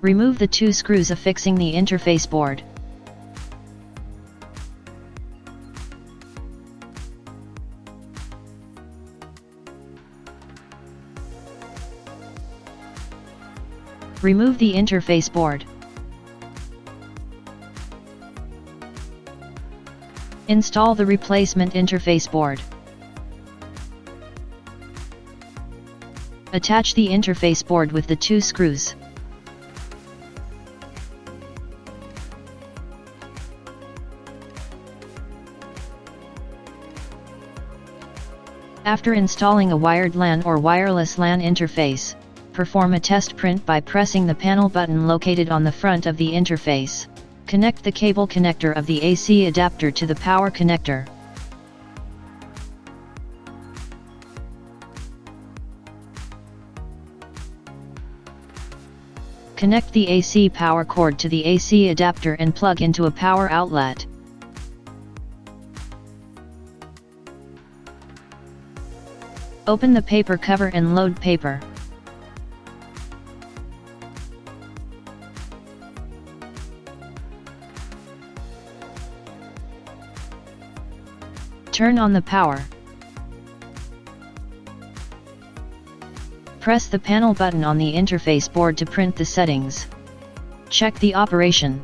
Remove the 2 screws affixing the interface board. Remove the interface board. Install the replacement interface board. Attach the interface board with the 2 screws. After installing a wired LAN or wireless LAN interface, perform a test print by pressing the panel button located on the front of the interface. Connect the cable connector of the AC adapter to the power connector. Connect the AC power cord to the AC adapter and plug into a power outlet. Open the paper cover and load paper. Turn on the power. Press the panel button on the interface board to print the settings. Check the operation.